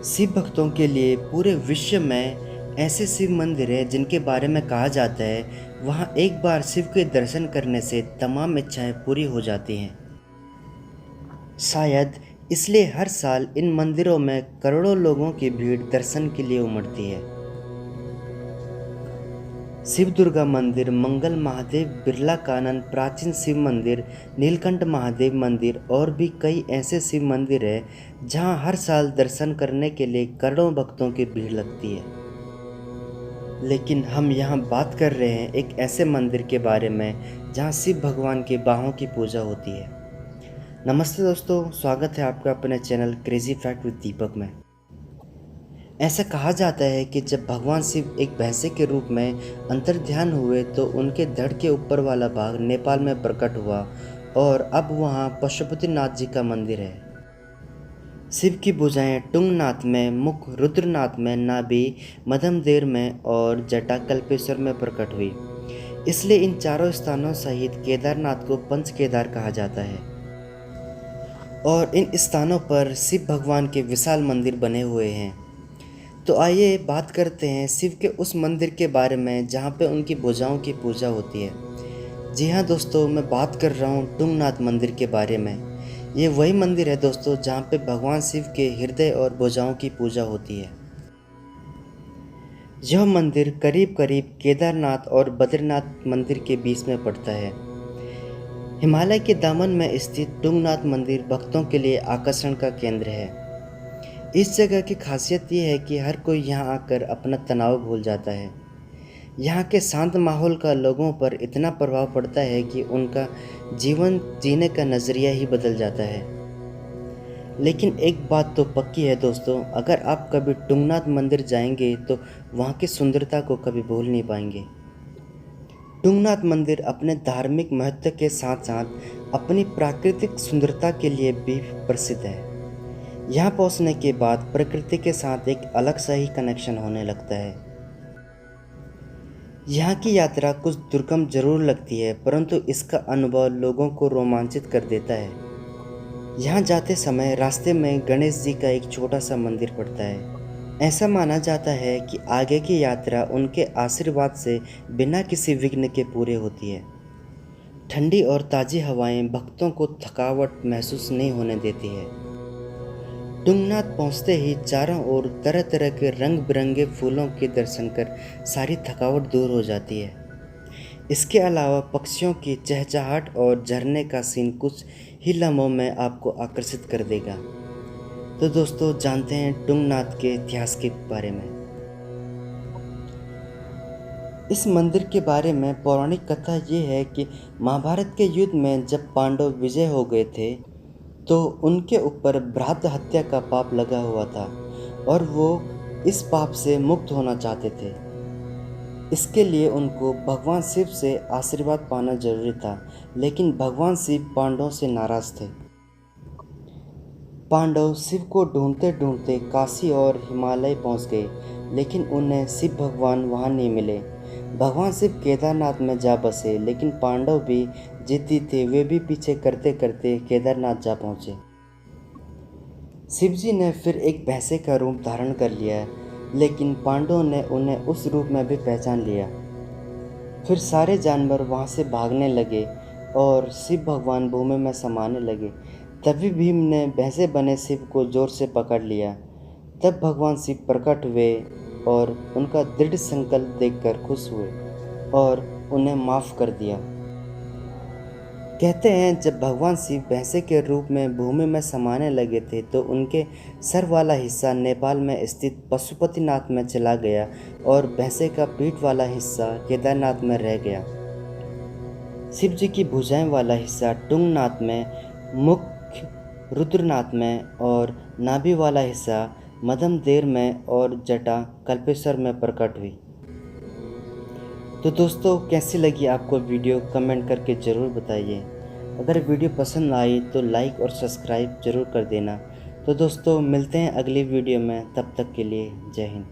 शिव भक्तों के लिए पूरे विश्व में ऐसे शिव मंदिर हैं जिनके बारे में कहा जाता है वहाँ एक बार शिव के दर्शन करने से तमाम इच्छाएं पूरी हो जाती हैं। शायद इसलिए हर साल इन मंदिरों में करोड़ों लोगों की भीड़ दर्शन के लिए उमड़ती है। शिव दुर्गा मंदिर, मंगल महादेव, बिरला कानन, प्राचीन शिव मंदिर, नीलकंठ महादेव मंदिर और भी कई ऐसे शिव मंदिर हैं जहां हर साल दर्शन करने के लिए करोड़ों भक्तों की भीड़ लगती है। लेकिन हम यहाँ बात कर रहे हैं एक ऐसे मंदिर के बारे में जहाँ शिव भगवान के बाहों की पूजा होती है। नमस्ते दोस्तों, स्वागत है आपका अपने चैनल क्रेजी फैक्ट विद दीपक में। ऐसा कहा जाता है कि जब भगवान शिव एक भैंसे के रूप में अंतर्ध्यान हुए तो उनके धड़ के ऊपर वाला भाग नेपाल में प्रकट हुआ और अब वहाँ पशुपतिनाथ जी का मंदिर है। शिव की भुजाएं टुंगनाथ में, मुख रुद्रनाथ में, नाभि मध्यमदेर में और जटा कल्पेश्वर में प्रकट हुई। इसलिए इन चारों स्थानों सहित केदारनाथ को पंच केदार कहा जाता है और इन स्थानों पर शिव भगवान के विशाल मंदिर बने हुए हैं। तो आइए बात करते हैं शिव के उस मंदिर के बारे में जहाँ पे उनकी भुजाओं की पूजा होती है। जी हाँ दोस्तों, मैं बात कर रहा हूँ टुंगनाथ मंदिर के बारे में। ये वही मंदिर है दोस्तों जहाँ पे भगवान शिव के हृदय और भुजाओं की पूजा होती है। यह मंदिर करीब करीब केदारनाथ और बद्रीनाथ मंदिर के बीच में पड़ता है। हिमालय के दामन में स्थित टुंगनाथ मंदिर भक्तों के लिए आकर्षण का केंद्र है। इस जगह की खासियत ये है कि हर कोई यहाँ आकर अपना तनाव भूल जाता है। यहाँ के शांत माहौल का लोगों पर इतना प्रभाव पड़ता है कि उनका जीवन जीने का नज़रिया ही बदल जाता है। लेकिन एक बात तो पक्की है दोस्तों, अगर आप कभी टुंगनाथ मंदिर जाएंगे तो वहाँ की सुंदरता को कभी भूल नहीं पाएंगे। टुंगनाथ मंदिर अपने धार्मिक महत्व के साथ साथ अपनी प्राकृतिक सुंदरता के लिए भी प्रसिद्ध है। यहाँ पहुँचने के बाद प्रकृति के साथ एक अलग सा ही कनेक्शन होने लगता है। यहाँ की यात्रा कुछ दुर्गम जरूर लगती है, परंतु इसका अनुभव लोगों को रोमांचित कर देता है। यहाँ जाते समय रास्ते में गणेश जी का एक छोटा सा मंदिर पड़ता है। ऐसा माना जाता है कि आगे की यात्रा उनके आशीर्वाद से बिना किसी विघ्न के पूरे होती है। ठंडी और ताज़ी हवाएं भक्तों को थकावट महसूस नहीं होने देती है। टुंगनाथ पहुंचते ही चारों ओर तरह तरह के रंग बिरंगे फूलों के दर्शन कर सारी थकावट दूर हो जाती है। इसके अलावा पक्षियों की चहचहाहट और झरने का सीन कुछ ही लम्हों में आपको आकर्षित कर देगा। तो दोस्तों, जानते हैं टुंगनाथ के इतिहास के बारे में। इस मंदिर के बारे में पौराणिक कथा ये है कि महाभारत के युद्ध में जब पांडव विजय हो गए थे तो उनके ऊपर भ्रात हत्या का पाप लगा हुआ था और वो इस पाप से मुक्त होना चाहते थे। इसके लिए उनको भगवान शिव से आशीर्वाद पाना जरूरी था, लेकिन भगवान शिव पांडवों से नाराज थे। पांडव शिव को ढूंढते ढूंढते काशी और हिमालय पहुंच गए, लेकिन उन्हें शिव भगवान वहां नहीं मिले। भगवान शिव केदारनाथ में जा बसे, लेकिन पांडव भी जिद्दी थे, वे भी पीछे करते करते केदारनाथ जा पहुँचे। शिव जी ने फिर एक भैंसे का रूप धारण कर लिया, लेकिन पांडवों ने उन्हें उस रूप में भी पहचान लिया। फिर सारे जानवर वहाँ से भागने लगे और शिव भगवान भूमि में समाने लगे। तभी भीम ने भैंसे बने शिव को जोर से पकड़ लिया। तब भगवान शिव प्रकट हुए और उनका दृढ़ संकल्प देखकर खुश हुए और उन्हें माफ़ कर दिया। कहते हैं जब भगवान शिव भैंसे के रूप में भूमि में समाने लगे थे तो उनके सर वाला हिस्सा नेपाल में स्थित पशुपतिनाथ में चला गया और भैंसे का पीठ वाला हिस्सा केदारनाथ में रह गया। शिव जी की भुजाएं वाला हिस्सा टुंगनाथ में, मुख्य रुद्रनाथ में और नाभि वाला हिस्सा मध्यमदेर में और जटा कल्पेश्वर में प्रकट हुई। तो दोस्तों, कैसी लगी आपको वीडियो कमेंट करके ज़रूर बताइए। अगर वीडियो पसंद आई तो लाइक और सब्सक्राइब ज़रूर कर देना। तो दोस्तों, मिलते हैं अगली वीडियो में, तब तक के लिए जय हिंद।